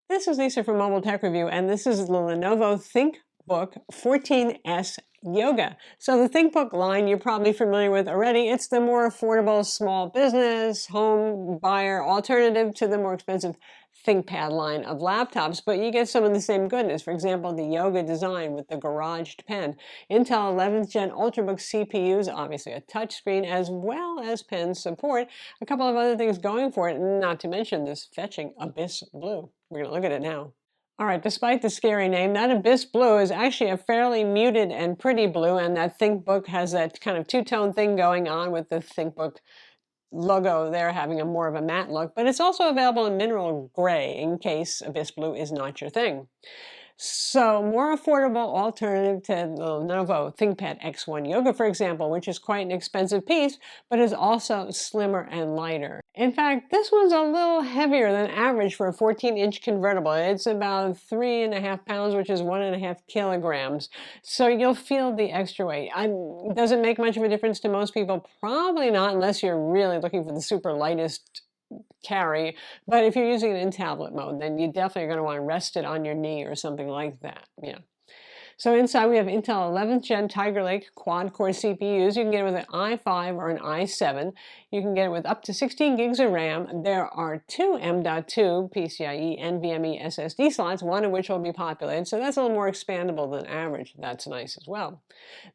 This is Lisa from Mobile Tech Review, and this is the Lenovo ThinkBook 14S Yoga. So the ThinkBook line you're probably familiar with already. It's the more affordable small business, home buyer alternative to the more expensive ThinkPad line of laptops, but you get some of the same goodness. For example, the Yoga design with the garaged pen, Intel 11th Gen Ultrabook CPUs, obviously a touchscreen, as well as pen support. A couple of other things going for it, not to mention this fetching Abyss Blue. We're going to look at it now. All right, despite the scary name, that Abyss Blue is actually a fairly muted and pretty blue, and that ThinkBook has that kind of two-tone thing going on with the ThinkBook logo there having a more of a matte look, but it's also available in mineral gray in case Abyss Blue is not your thing. So more affordable alternative to the Lenovo ThinkPad X1 Yoga, for example, which is quite an expensive piece, but is also slimmer and lighter. In fact, this one's a little heavier than average for a 14-inch convertible. It's about 3.5 pounds, which is 1.5 kilograms. So you'll feel the extra weight. Does it make much of a difference to most people? Probably not, unless you're really looking for the super lightest carry. But if you're using it in tablet mode, then you definitely are going to want to rest it on your knee or something like that. Yeah. So inside we have Intel 11th Gen Tiger Lake quad-core CPUs. You can get it with an i5 or an i7. You can get it with up to 16 gigs of RAM. There are two M.2 PCIe NVMe SSD slots, one of which will be populated, so that's a little more expandable than average. That's nice as well.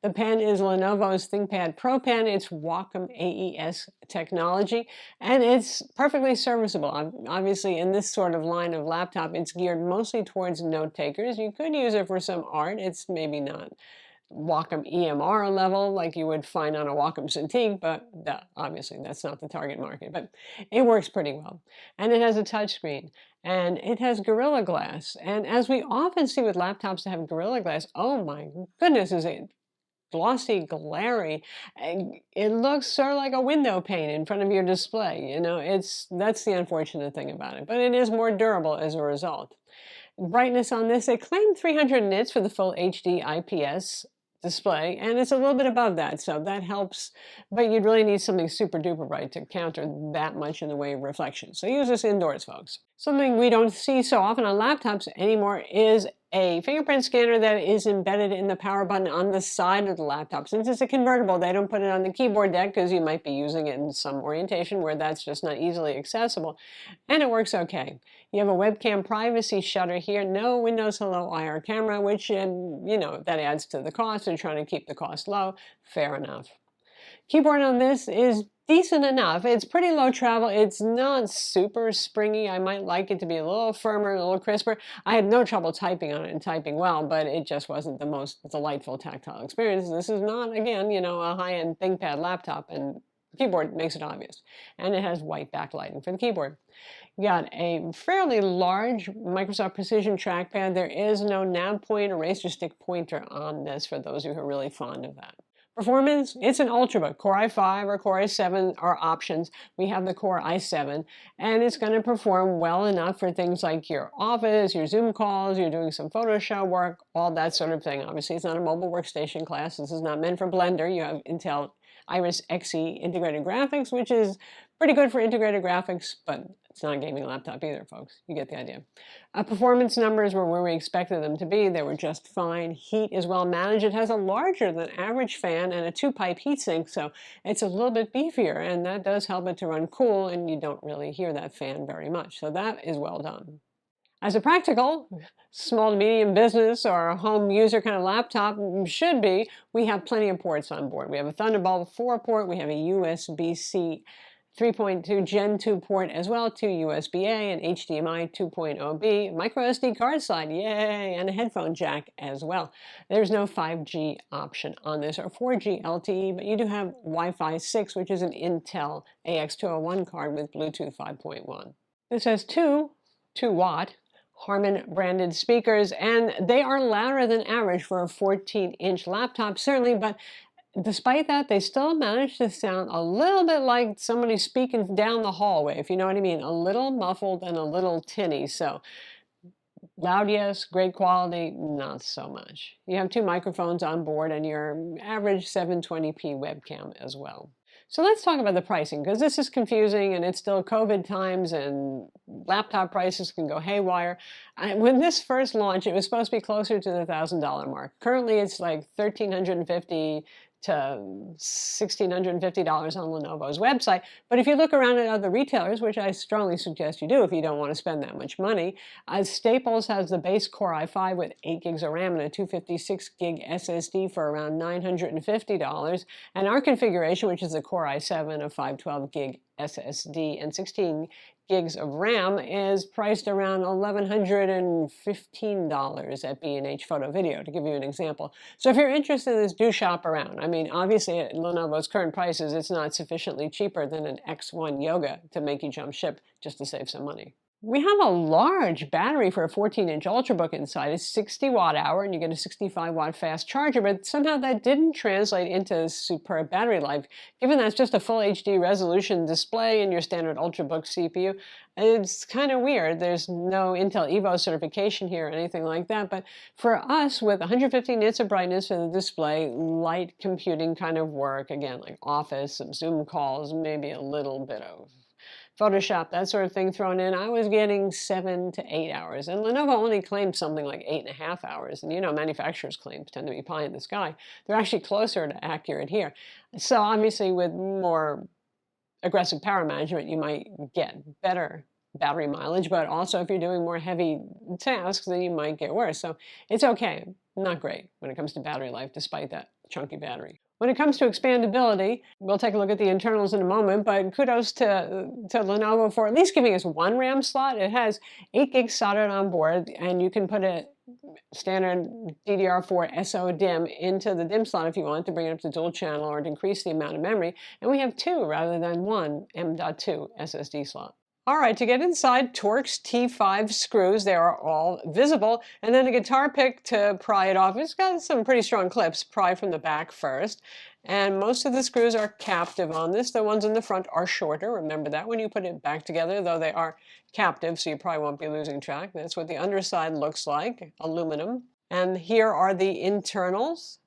The pen is Lenovo's ThinkPad Pro Pen. It's Wacom AES technology, and it's perfectly serviceable. Obviously, in this sort of line of laptop, it's geared mostly towards note takers. You could use it for some art. It's maybe not Wacom EMR level like you would find on a Wacom Cintiq, but obviously that's not the target market. But it works pretty well. And it has a touchscreen. And it has Gorilla Glass. And as we often see with laptops that have Gorilla Glass, oh my goodness, is it glossy, glary. It looks sort of like a window pane in front of your display. You know, that's the unfortunate thing about it. But it is more durable as a result. Brightness on this, they claim 300 nits for the full HD IPS display, and it's a little bit above that, so that helps, but you'd really need something super duper bright to counter that much in the way of reflection. So use this indoors, folks. Something we don't see so often on laptops anymore is a fingerprint scanner that is embedded in the power button on the side of the laptop. Since it's a convertible, they don't put it on the keyboard deck because you might be using it in some orientation where that's just not easily accessible. And it works okay. You have a webcam privacy shutter here, no Windows Hello IR camera, which, you know, that adds to the cost. They're trying to keep the cost low. Fair enough. Keyboard on this is decent enough. It's pretty low travel. It's not super springy. I might like it to be a little firmer, a little crisper. I had no trouble typing on it and typing well, but it just wasn't the most delightful tactile experience. This is not, again, you know, a high-end ThinkPad laptop, and the keyboard makes it obvious. And it has white backlighting for the keyboard. You got a fairly large Microsoft Precision trackpad. There is no nav point or razor stick pointer on this for those of you who are really fond of that. Performance, it's an Ultrabook. Core i5 or Core i7 are options. We have the Core i7, and it's going to perform well enough for things like your Office, your Zoom calls, you're doing some Photoshop work, all that sort of thing. Obviously, it's not a mobile workstation class. This is not meant for Blender. You have Intel Iris Xe integrated graphics, which is pretty good for integrated graphics, but it's not a gaming laptop either, folks. You get the idea. Performance numbers were where we expected them to be. They were just fine. Heat is well managed. It has a larger than average fan and a 2-pipe heatsink, so it's a little bit beefier, and that does help it to run cool, and you don't really hear that fan very much. So that is well done. As a practical, small to medium business or a home user kind of laptop should be, we have plenty of ports on board. We have a Thunderbolt 4 port, we have a USB-C 3.2 Gen 2 port as well, 2 USB-A and HDMI 2.0B, micro SD card slide, yay, and a headphone jack as well. There's no 5G option on this or 4G LTE, but you do have Wi-Fi 6, which is an Intel AX201 card with Bluetooth 5.1. This has two 2-watt Harman branded speakers, and they are louder than average for a 14-inch laptop, certainly, but despite that, they still manage to sound a little bit like somebody speaking down the hallway, if you know what I mean. A little muffled and a little tinny, so loud, yes. Great quality, not so much. You have 2 microphones on board and your average 720p webcam as well. So let's talk about the pricing, because this is confusing and it's still COVID times and laptop prices can go haywire. When this first launched, it was supposed to be closer to the $1,000 mark. Currently, it's like $1,350 to $1,650 on Lenovo's website. But if you look around at other retailers, which I strongly suggest you do if you don't want to spend that much money, Staples has the base Core i5 with 8 gigs of RAM and a 256 gig SSD for around $950. And our configuration, which is the Core i7 of 512 gig SSD and 16 gigs of RAM, is priced around $1,115 at B&H Photo Video, to give you an example. So if you're interested in this, do shop around. I mean, obviously at Lenovo's current prices, it's not sufficiently cheaper than an X1 Yoga to make you jump ship just to save some money. We have a large battery for a 14-inch Ultrabook inside. It's 60 watt hour and you get a 65 watt fast charger, but somehow that didn't translate into superb battery life. Given that's just a full HD resolution display in your standard Ultrabook CPU, it's kind of weird. There's no Intel Evo certification here or anything like that, but for us with 150 nits of brightness for the display, light computing kind of work, again, like Office, some Zoom calls, maybe a little bit of Photoshop, that sort of thing thrown in, I was getting 7 to 8 hours. And Lenovo only claimed something like 8.5 hours. And you know, manufacturers' claims tend to be pie in the sky. They're actually closer to accurate here. So obviously with more aggressive power management, you might get better battery mileage, but also if you're doing more heavy tasks, then you might get worse. So it's okay, not great when it comes to battery life, despite that chunky battery. When it comes to expandability, we'll take a look at the internals in a moment, but kudos to Lenovo for at least giving us one RAM slot. It has 8 gigs soldered on board, and you can put a standard DDR4 SO-DIMM into the DIMM slot if you want to bring it up to dual channel or to increase the amount of memory. And we have 2 rather than 1 M.2 SSD slot. All right, to get inside, Torx T5 screws, they are all visible, and then a guitar pick to pry it off. It's got some pretty strong clips, pry from the back first, and most of the screws are captive on this. The ones in the front are shorter, remember that when you put it back together, though they are captive, so you probably won't be losing track. That's what the underside looks like, aluminum. And here are the internals.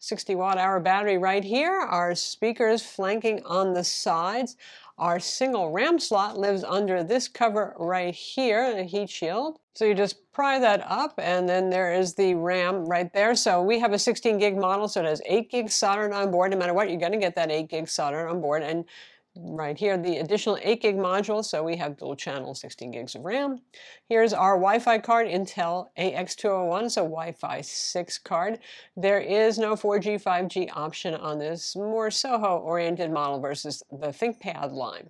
60 watt hour battery right here, our speakers flanking on the sides. Our single RAM slot lives under this cover right here, the heat shield. So you just pry that up and then there is the RAM right there. So we have a 16 gig model, so it has 8 gigs soldered on board. No matter what, you're gonna get that 8 gigs soldered on board. And right here, the additional 8 gig module, so we have dual channel 16 gigs of RAM. Here's our Wi-Fi card, Intel AX201, so Wi-Fi 6 card. There is no 4G, 5G option on this more Soho-oriented model versus the ThinkPad line.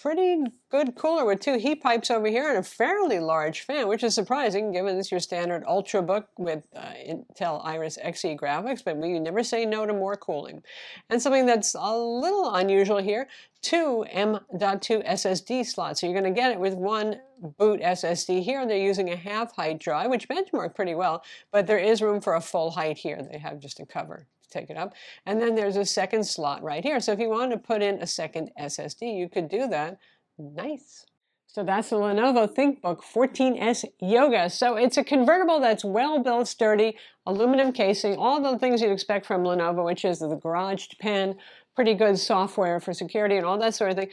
Pretty good cooler with 2 heat pipes over here and a fairly large fan, which is surprising given this is your standard Ultrabook with Intel Iris Xe graphics, but we never say no to more cooling. And something that's a little unusual here, 2 M.2 SSD slots. So you're going to get it with 1 boot SSD here. They're using a half-height drive, which benchmarked pretty well, but there is room for a full height here. They have just a cover to take it up. And then there's a second slot right here. So if you wanted to put in a second SSD, you could do that. Nice. So that's the Lenovo ThinkBook 14S Yoga. So it's a convertible that's well-built, sturdy, aluminum casing, all the things you'd expect from Lenovo, which is the garage pen, pretty good software for security and all that sort of thing.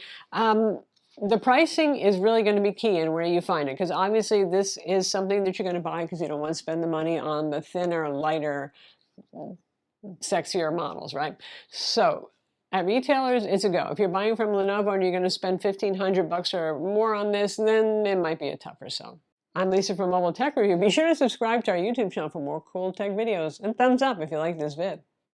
The pricing is really going to be key in where you find it, because obviously this is something that you're going to buy because you don't want to spend the money on the thinner, lighter, sexier models, right? So at retailers, it's a go. If you're buying from Lenovo and you're going to spend $1,500 or more on this, then it might be a tougher sell. I'm Lisa from Mobile Tech Review. Be sure to subscribe to our YouTube channel for more cool tech videos, and thumbs up if you like this vid.